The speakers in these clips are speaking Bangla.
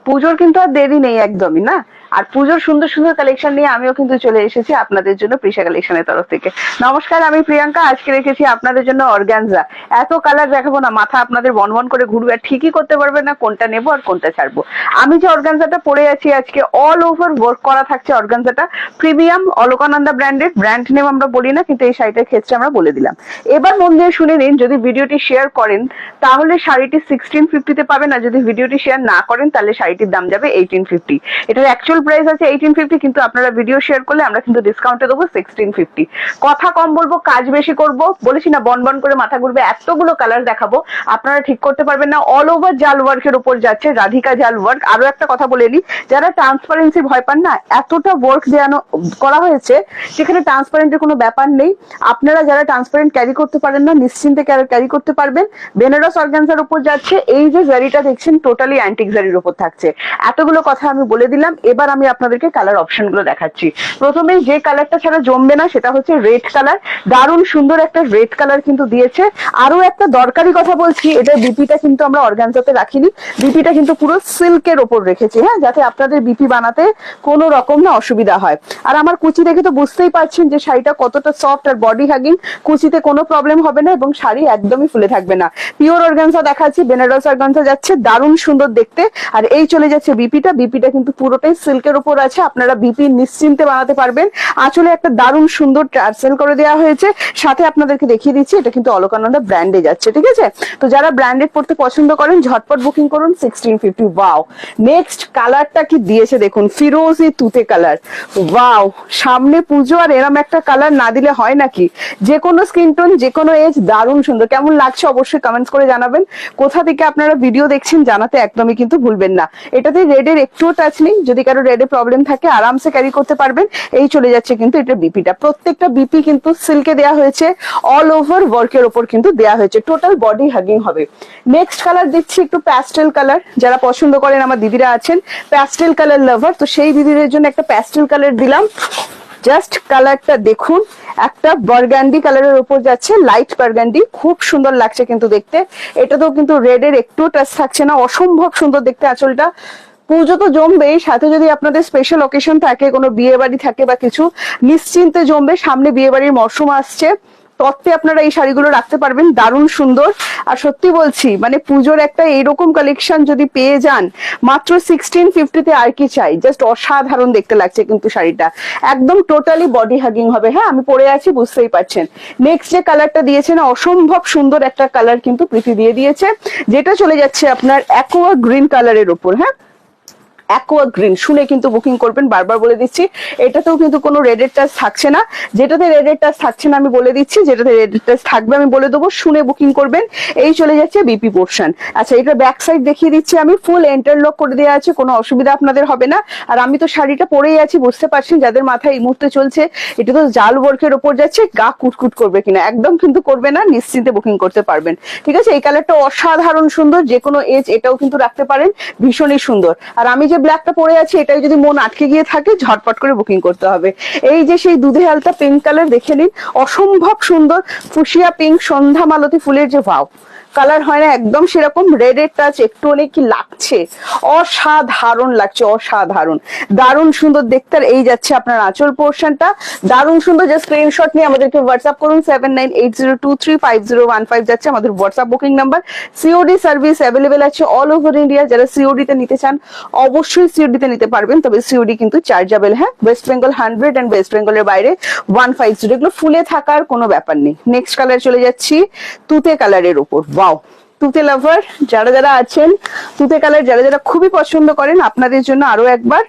পুজোর কিন্তু আর দেরি নেই একদমই না। আর পুজোর সুন্দর সুন্দর কালেকশন নিয়ে আমিও কিন্তু চলে এসেছি আপনাদের জন্য প্রিশা কালেকশনের তরফ থেকে। নমস্কার, আমি প্রিয়াঙ্কা। আজকে রেখেছি আপনাদের জন্য অর্গানজা। এত কালার দেখাবো না, মাথা আপনাদের বনবন করে ঘুরবে আর ঠিকই করতে পারবেন না কোনটা নেবো আর কোনটা ছাড়বো। আমি যে অর্গানজাটা পরে আছি আজকে অল ওভার ওয়ার্ক করা থাকছে। অর্গানজাটা premium Alakananda branded, brand name আমরা বলি না, কিন্তু এই শাড়িটার ক্ষেত্রে আমরা বলে দিলাম। এবার মন দিয়ে শুনে নিন, যদি ভিডিওটি শেয়ার করেন তাহলে শাড়িটি 1650 পাবেন, আর যদি ভিডিওটি শেয়ার না করেন তাহলে শাড়িটির দাম যাবে 1850। এটার অ্যাকচুয়াল প্রাইস আছে 1850, কিন্তু আপনারা ভিডিও শেয়ার করলে আমরা কিন্তু ডিসকাউন্টে দেবো 1650। কথা কম বলবো, কাজ বেশি করব, বলেছি না বন করে মাথা ঘুরবে। এতগুলো কালার দেখাবো, আপনারা ঠিক করতে পারবেন না। অল ওভার জাল ওয়ার্কের উপর যাচ্ছে, রাধিকা জাল ওয়ার্ক। আরো একটা কথা বলে নিই, যারা ট্রান্সপারেন্সি ভয় পান না, এতটা ওয়ার্ক দেওয়ানো করা হয়েছে যেখানে ট্রান্সপারেন্টের কোনো ব্যাপার নেই। আপনারা যারা ট্রান্সপারেন্ট ক্যারি করতে পারেন না, নিশ্চিন্তে ক্যারি করতে পারবেন। বেনারস অর্গানজার উপর যাচ্ছে। এই যে জারিটা দেখছেন টোটালি অ্যান্টিক জারির উপর থাকছে। এতগুলো কথা আমি বলে দিলাম, এবার আমি আপনাদেরকে কালার অপশন গুলো দেখাচ্ছি। প্রথমেই যে কালারটা ছাড়া জমবে না সেটা হচ্ছে রেড কালার। দারুণ সুন্দর একটা রেড কালার কিন্তু দিয়েছে। আরো একটা দরকারি কথা বলছি, এটা বিপিটা কিন্তু আমরা অর্গানজাতে রাখিনি, বিপিটা কিন্তু পুরো সিল্কের ওপর রেখেছি, হ্যাঁ, যাতে আপনাদের বিপি বানাতে কোনো রকম না অসুবিধা হয়। আর আমার কুচি দেখে তো বুঝতেই পারছেন যে শাড়িটা কতটা সফট আর বডি হাগিং। কুচিতে কোনো প্রবলেম হবে না এবং শাড়ি একদমই ফুলে থাকবে না। পিওর অর্গানজা দেখাচ্ছি, বেনারস অর্গানজা যাচ্ছে, দারুণ সুন্দর দেখতে। আর এই চলে যাচ্ছে বিপিটা। বিপিটা কিন্তু পুরোটাই সিল্কের উপর আছে, আপনারা বিপি নিশ্চিন্তে বানাতে পারবেন। আঁচলে একটা দারুণ সুন্দর টার্সেল করে দেওয়া হয়েছে। সাথে আপনাদেরকে দেখিয়ে দিচ্ছি, এটা কিন্তু অলকানন্দা ব্র্যান্ডে যাচ্ছে, ঠিক আছে? তো যারা ব্র্যান্ডেড পড়তে পছন্দ করেন ঝটপট বুকিং করুন 1650। ওয়াও, নেক্সট কালারটা কি দিয়েছে দেখুন, ফিরোজি তুতে কালার। ওয়াও, সামনে পুজো আর এরম একটা কালার না দিলে হয় নাকি? যে কোনো স্কিন টোন, যে কোনো এজ, দারুণ সুন্দর। কেমন লাগছে অবশ্যই কমেন্টস করে জানাবেন। কোথা থেকে আপনারা ভিডিও দেখছেন জানাতে একদমই কিন্তু ভুলবেন না। এটাতে রেডের একটুও টাচ নেই, যদি কারো রেডে প্রবলেম থাকে আরামসে ক্যারি করতে পারবেন। এই চলে যাচ্ছে কিন্তু এটা বিপিটা। প্রত্যেকটা বিপি কিন্তু সিল্কে দেওয়া হয়েছে, অল ওভার ওয়ার্কের ওপর কিন্তু দেওয়া হয়েছে, টোটাল বডি হাগিং হবে। নেক্সট কালার দিচ্ছি একটু প্যাস্টেল কালার। যারা পছন্দ করেন, আমার দিদিরা আছেন প্যাস্টেল কালার লাভার, তো সেই দিদিদের জন্য একটা প্যাস্টেল কালার দিলাম। জাস্ট কালারটা দেখুন, একটা বার্গান্ডি কালারের উপর যাচ্ছে, লাইট বার্গান্ডি, খুব সুন্দর লাগছে কিন্তু দেখতে। এটাতেও কিন্তু রেডের একটু টাচ থাকছে না, অসম্ভব সুন্দর দেখতে আঁচলটা। পুজো তো জমবেই, সাথে যদি আপনাদের স্পেশাল অকেশন থাকে, কোনো বিয়ে বাড়ি থাকে বা কিছু, নিশ্চিন্তে জমবে। সামনে বিয়ে বাড়ির মরশুম আসছে, তত্ত্বে আপনারা এই শাড়িগুলো রাখতে পারবেন, দারুণ সুন্দর। আর সত্যি বলছি, মানে পুজোর একটা এইরকম কালেকশন যদি পেয়ে যান মাত্র 1650-তে, আর কি চাই? জাস্ট অসাধারণ দেখতে লাগছে কিন্তু শাড়িটা, একদম টোটালি বডি হাগিং হবে। হ্যাঁ, আমি পরে আছি বুঝতেই পারছেন। নেক্সট যে কালারটা দিয়েছে না, অসম্ভব সুন্দর একটা কালার কিন্তু প্রীতি দিয়ে দিয়েছে, যেটা চলে যাচ্ছে আপনার অ্যাকোয়া গ্রিন কালারের উপর। হ্যাঁ, অ্যাকোয়া গ্রিন শুনে কিন্তু বুকিং করবেন, বারবার বলে দিচ্ছি। এটাতেও কিন্তু কোনো রেডের টাচ থাকছে না। যেটাতে রেডের টাচ থাকছে না আমি বলে দিচ্ছি, যেটাতে রেডের টাচ থাকবে আমি বলে দেবো, শুনে বুকিং করবেন। এই চলে যাচ্ছে বিপি পোর্শন। আচ্ছা, এটা ব্যাক সাইড দেখিয়ে দিচ্ছি আমি, ফুল এন্টারলক করে দেওয়া আছে, কোনো অসুবিধা আপনাদের হবে না। আর আমি তো শাড়িটা পরেই আছি, বুঝতে পারছেন যাদের মাথায় এই মুহূর্তে চলছে এটা তো জাল ওয়ার্কের ওপর যাচ্ছে, গা কুটকুট করবে কিনা, একদম কিন্তু করবে না, নিশ্চিন্তে বুকিং করতে পারবেন, ঠিক আছে? এই কালারটা অসাধারণ সুন্দর, যে কোনো এজ এটাও কিন্তু রাখতে পারেন, ভীষণই সুন্দর। আর আমি যে ব্ল্যাকটা পরে আছি, এটাই যদি মন আটকে গিয়ে থাকে ঝটপট করে বুকিং করতে হবে। এই যে সেই দুধে হালতা পিঙ্ক কালার দেখে নিন, অসম্ভব সুন্দর ফুসিয়া পিঙ্ক, সন্ধ্যা মালতী ফুলের যে ভাও কালার হয় না, একদম সেরকম। রেডের টাচ একটু অনেক কি লাগছে, অসাধারণ লাগছে, অসাধারণ, দারুণ সুন্দর দেখতে। আর এই যাচ্ছে আপনার আঁচল পোর্শনটা, দারুণ সুন্দর। যে স্ক্রিনশট নিয়ে আমাদেরকে হোয়াটসঅ্যাপ করুন, 7980235015 যাচ্ছে আমাদের WhatsApp booking number. COD service available আছে অল ওভার ইন্ডিয়া। যারা সিওডি তে নিতে চান অবশ্যই সিওডি তে নিতে পারবেন, তবে সিওডি কিন্তু চার্জেবল। হ্যাঁ, ওয়েস্ট বেঙ্গল 100 এন্ড ওয়েস্ট বেঙ্গলের বাইরে 150, এগুলো ফুলে থাকার কোনো ব্যাপার নেই। নেক্সট কালার চলে যাচ্ছি তুতে কালারের উপর। ওয়াও, তুতে লাভার যারা যারা আছেন, তুতে কালার যারা যারা খুবই পছন্দ করেন, আপনাদের জন্য আরো একবার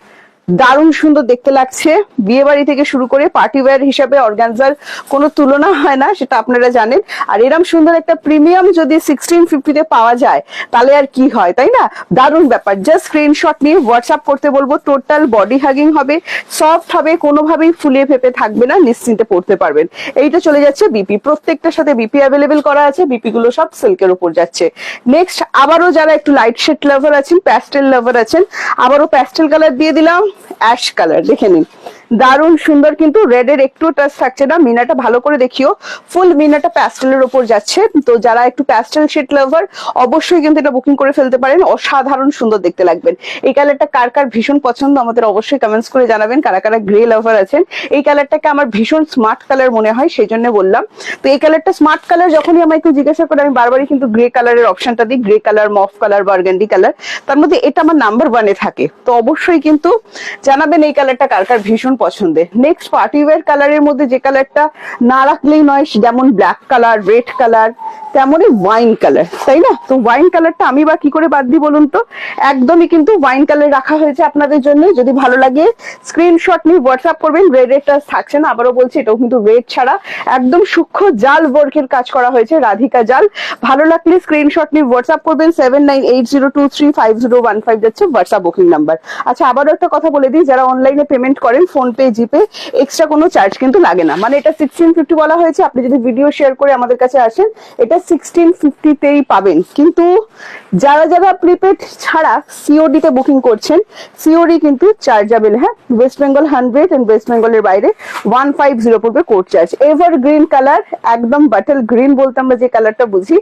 দারুণ সুন্দর দেখতে লাগছে। বিয়ে বাড়ি থেকে শুরু করে পার্টি ওয়্যার হিসাবে অর্গানজার কোনো তুলনা হয় না, সেটা আপনারা জানেন। আর এরম সুন্দর একটা প্রিমিয়াম যদি 1650-তে পাওয়া যায় তাহলে আর কি হয়, তাই না? দারুণ ব্যাপার। জাস্ট স্ক্রিনশট নিয়ে হোয়াটসঅ্যাপ করতে বলবো। টোটাল বডি হাগিং হবে, সফট হবে, কোনোভাবেই ফুলিয়ে ফেপে থাকবে না, নিশ্চিন্তে পড়তে পারবেন। এইটা চলে যাচ্ছে বিপি, প্রত্যেকটার সাথে বিপি অ্যাভেলেবেল করা আছে, বিপি গুলো সব সিল্কের উপর যাচ্ছে। নেক্সট আবারও যারা একটু লাইট শেড লাভার আছেন, প্যাস্টেল লাভার আছেন, আবারও প্যাস্টেল কালার দিয়ে দিলাম, অ্যাশ কালার দেখে নিন। দারুণ সুন্দর, কিন্তু রেড এর একটু টাচ থাকছে না। মিনাটা ভালো করে দেখিও, ফুল মিনাটা প্যাস্টেলের উপর যাচ্ছে। তো যারা একটু প্যাস্টেল শেড লাভার অবশ্যই কিন্তু এটা বুকিং করে ফেলতে পারেন, অসাধারণ সুন্দর দেখতে লাগবেন। এই কালারটা কার কার ভীষণ পছন্দ আমাদের অবশ্যই কমেন্টস করে জানাবেন। কারা কারা গ্রে লাভার আছেন, এই কালারটাকে আমার ভীষণ স্মার্ট কালার মনে হয়, সেই জন্য বললাম। তো এই কালারটা স্মার্ট কালার যখনই আমায় কেউ জিজ্ঞাসা করে, আমি বারবারই কিন্তু গ্রে কালারের অপশনটা দিই। Grey colour, মফ colour, burgundy colour, তার মধ্যে এটা আমার নাম্বার 1-এ থাকে। তো অবশ্যই কিন্তু জানাবেন এই কালারটা কার কার ভীষণ পছন্দের। নেক্সট পার্টি ওয়্যার কালারের মধ্যে যে কালারটা না রাখলেই নয়, যেমন ব্ল্যাক কালার, রেড কালার, তেমনই ওয়াইন কালার, তাই না? তো ওয়াইন কালারটা আমি বা কি করে বাদ দিই বলুন তো? একদমই কিন্তু ওয়াইন কালার রাখা হয়েছে আপনাদের জন্য। যদি ভালো লাগে স্ক্রিনশট নিয়ে হোয়াটসঅ্যাপ করবেন। রেড এর টাচ থাকছে না, আবারও বলছি, এটাও কিন্তু রেড ছাড়া একদম সূক্ষ্ম জাল ওয়ার্কের কাজ করা হয়েছে, রাধিকা জাল। ভালো লাগলে স্ক্রিনশট নিয়ে হোয়াটসঅ্যাপ করবেন। 7980235015 যাচ্ছে হোয়াটসঅ্যাপ বুকিং নাম্বার। আচ্ছা, আবারও একটা কথা বলে দিই, যারা অনলাইনে পেমেন্ট করেন ফোন পে, জিপে, এক্সট্রা কোনো চার্জ কিন্তু লাগে না। মানে এটা 1650 বলা হয়েছে, আপনি যদি ভিডিও শেয়ার করে আমাদের কাছে আসেন এটা 1650-তেই পাবেন। কিন্তু যারা যারা প্রিপেড ছাড়া সিওডি তে বুকিং করছেন, সিওডি কিন্তু চার্জেবল। হ্যাঁ, ওয়েস্ট বেঙ্গল 100 এন্ড ওয়েস্ট বেঙ্গলের বাইরে 150 পড়বে code charge. Ever green colour, একদম বাটল গ্রিন বলতে আমরা যে কালারটা বুঝি,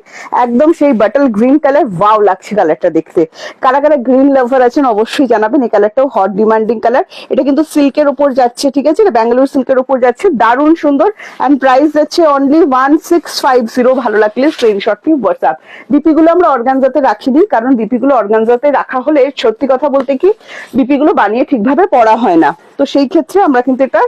একদম সেই বাটল গ্রিন কালার। ওয়াও লাগছে কালারটা দেখতে। কারা কারা গ্রিন লাভার আছেন অবশ্যই জানাবেন। এই কালারটাও হট ডিমান্ডিং কালার। এটা কিন্তু সিল্কের উপর যাচ্ছে, ঠিক আছে, এটা ব্যাঙ্গালোর সিল্কের উপর যাচ্ছে, দারুণ সুন্দর। এন্ড প্রাইস যাচ্ছে অনলি 1650। ভালো লাগলে স্ক্রিনশট নিয়ে হোয়াটসঅ্যাপ। বিপি গুলো আমরা অর্গানজাতে রাখিনি, কারণ বিপি গুলো অর্গানজাতে রাখা হলে সত্যি কথা বলতে কি বিপি গুলো বানিয়ে ঠিকভাবে পরা হয় না। তো সেই ক্ষেত্রে আমরা কিন্তু এটা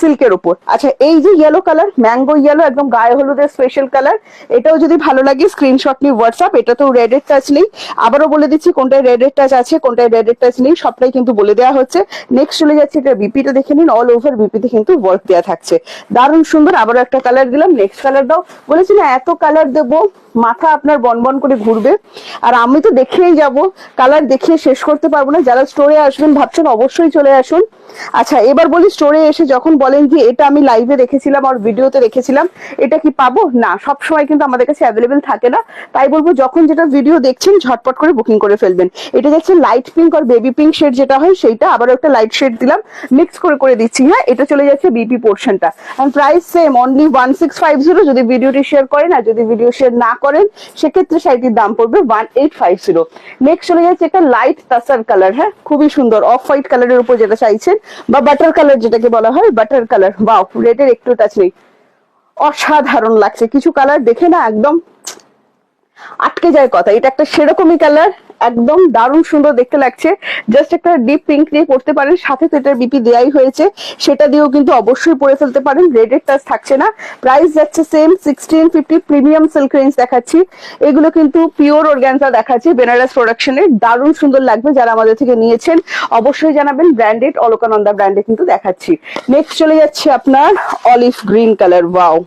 সিল্কের উপর। আচ্ছা, এই যে ইয়েলো কালার, ম্যাঙ্গো ইয়েলো, একদম গায়ে হলুদের স্পেশাল কালার, এটাও যদি ভালো লাগে স্ক্রিনশট নিয়ে হোয়াটসঅ্যাপ। এটা তো রেড এর টাচ নেই, আবারও বলে দিচ্ছি কোনটায় রেড এর টাচ আছে, কোনটায় রেড এর টাচ নেই, সবটাই কিন্তু বলে দেওয়া হচ্ছে। নেক্সট চলে যাচ্ছে, এটা বিপিটা দেখে নিন, অল ওভার বিপিতে কিন্তু ওয়ার্ক দেওয়া থাকছে, দারুণ সুন্দর। আবারও একটা কালার দিলাম, নেক্সট কালার দাও। বলেছি না এত কালার দেবো মাথা আপনার বনবন করে ঘুরবে, আর আমি তো দেখেই যাব, কালার দেখিয়ে শেষ করতে পারবো না। যারা স্টোরে আসবেন ভাবছেন অবশ্যই চলে আসুন। আচ্ছা, এবার বলি, স্টোরে এসে যখন বলেন যে এটা আমি লাইভে রেখেছিলাম আর ভিডিওতে রেখেছিলাম, এটা কি পাবো? না, সব সময় কিন্তু আমাদের কাছে অ্যাভেলেবেল থাকে না। তাই বলবো যখন যেটা ভিডিও দেখছেন ঝটপট করে বুকিং করে ফেলবেন। এটা যাচ্ছে লাইট পিঙ্ক আর বেবি পিঙ্ক শেড যেটা হয় সেইটা, আবারও একটা লাইট শেড দিলাম, মিক্স করে দিচ্ছি। হ্যাঁ, এটা চলে যাচ্ছে বিপি পোর্শনটা। And price same, only 1650। যদি ভিডিওটি শেয়ার করেন, আর যদি ভিডিও শেয়ার না করেন সেক্ষেত্রে শাড়িটির দাম পড়বে 1850। নেক্সট চলে যাচ্ছে একটা লাইট তাসার কালার। হ্যাঁ, খুবই সুন্দর, অফ হোয়াইট কালারের উপর যেটা চাইছেন, বা বাটার কালার যেটাকে বলা হয়, বাটার কালার। বাও, রেড এর একটু টাচ নেই, অসাধারণ লাগছে। কিছু কালার দেখে না একদম আটকে যায় কথা, এটা একটা সেরকমই কালার, একদম দারুণ সুন্দর দেখতে লাগছে। জাস্ট একটা ডিপ পিঙ্ক দিয়ে পড়তে পারেন, সাথে তো এটার বিপি দেয়াই হয়েছে, সেটা দিয়েও কিন্তু অবশ্যই পরে ফেলতে পারেন। রেড এর টাচ থাকছে না, প্রাইস যাচ্ছে সেম 1650। প্রিমিয়াম সিল্ক রেঞ্জ দেখাচ্ছি, এগুলো কিন্তু পিওর অর্গানজা দেখাচ্ছি, বেনারস প্রোডাকশনের, দারুণ সুন্দর লাগবে। যারা আমাদের থেকে নিয়েছেন অবশ্যই জানাবেন। ব্র্যান্ডেড, অলকানন্দা ব্র্যান্ডে কিন্তু দেখাচ্ছি। নেক্সট চলে যাচ্ছে আপনার অলিভ গ্রিন কালার। ওয়াও,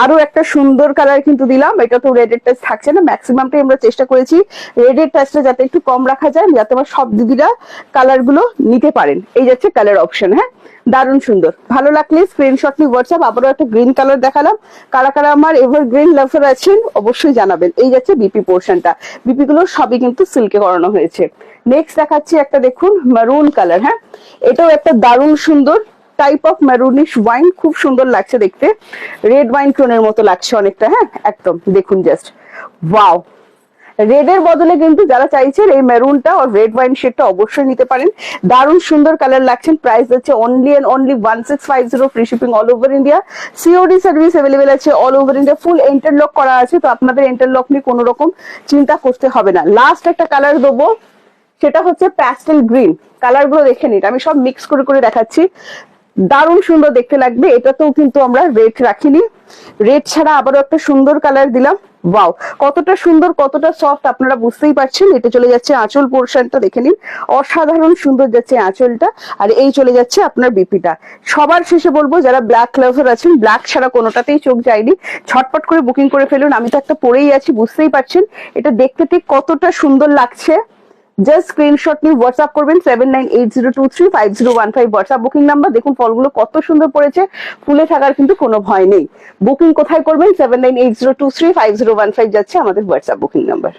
আরো একটা সুন্দর কালার কিন্তু দিলাম। এটা তো রেড এর টাচ থাকছে না, ম্যাক্সিমামটাই আমরা চেষ্টা করেছি রেড এর টাচটা যাতে একটু কম রাখা যায়, যাতে আমার সব দিদিরা কালার গুলো নিতে পারেন। এই যাচ্ছে কালার অপশন। হ্যাঁ, দারুণ সুন্দর। ভালো লাগলে স্ক্রিনশট নিয়ে হোয়াটসঅ্যাপ। আবারও একটা গ্রিন কালার দেখালাম, কারা কারা আমার এভার গ্রিন লাভার আছেন অবশ্যই জানাবেন। এই যাচ্ছে বিপি পোর্শনটা, বিপি গুলো সবই কিন্তু সিল্কে করানো হয়েছে। নেক্সট দেখাচ্ছি একটা, দেখুন মারুন কালার। হ্যাঁ, এটাও একটা দারুণ সুন্দর টাইপ অফ ম্যারুনিশ ওয়াইন, খুব সুন্দর লাগছে দেখতে, রেড ওয়াইন টোনের মতো লাগছে অনেকটা। হ্যাঁ, একদম দেখুন জাস্ট ওয়াও। রেড এর বদলে কিন্তু যারা চাইছেন এই মেরুনটা আর রেড ওয়াইন শেডটা অবশ্যই নিতে পারেন, দারুণ সুন্দর কালার লাগছেন। প্রাইস হচ্ছে only and only 1650, free shipping all over India. COD service available আছে all over India, full interlock করা আছে, তো আপনাদের ইন্টারলক নিয়ে কোনো রকম চিন্তা করতে হবে না। লাস্ট একটা কালার দেবো, সেটা হচ্ছে প্যাস্টেল গ্রিন। কালার গুলো দেখে নিন, আমি সব মিক্স করে দেখাচ্ছি, দারুণ সুন্দর দেখতে লাগবে। এটাতেও কিন্তু আমরা রেড রাখিনি, রেড ছাড়া আবারও একটা সুন্দর কালার দিলাম। ওয়াও, কতটা সুন্দর, কতটা সফট আপনারা বুঝতেই পারছেন। এটা চলে যাচ্ছে আঁচল পোর্শনটা, দেখে নিন, অসাধারণ সুন্দর যাচ্ছে আঁচলটা। আর এই চলে যাচ্ছে আপনার বিপিটা। সবার শেষে বলবো, যারা ব্ল্যাক লাভার আছেন, ব্ল্যাক ছাড়া কোনোটাতেই চোখ যায়নি, ঝটপট করে বুকিং করে ফেলুন। আমি তো একটা পরেই আছি, বুঝতেই পারছেন এটা দেখতে ঠিক কতটা সুন্দর লাগছে। জাস্ট স্ক্রিনশট নিয়ে হোয়াটসঅ্যাপ করবেন 7980235015 হোয়াটসঅ্যাপ বুকিং নাম্বার। দেখুন ফলগুলো কত সুন্দর পড়েছে, ফুলে থাকার কিন্তু কোনো ভয় নেই। বুকিং কোথায় করবেন? 7980235015 যাচ্ছে আমাদের হোয়াটসঅ্যাপ বুকিং নাম্বার।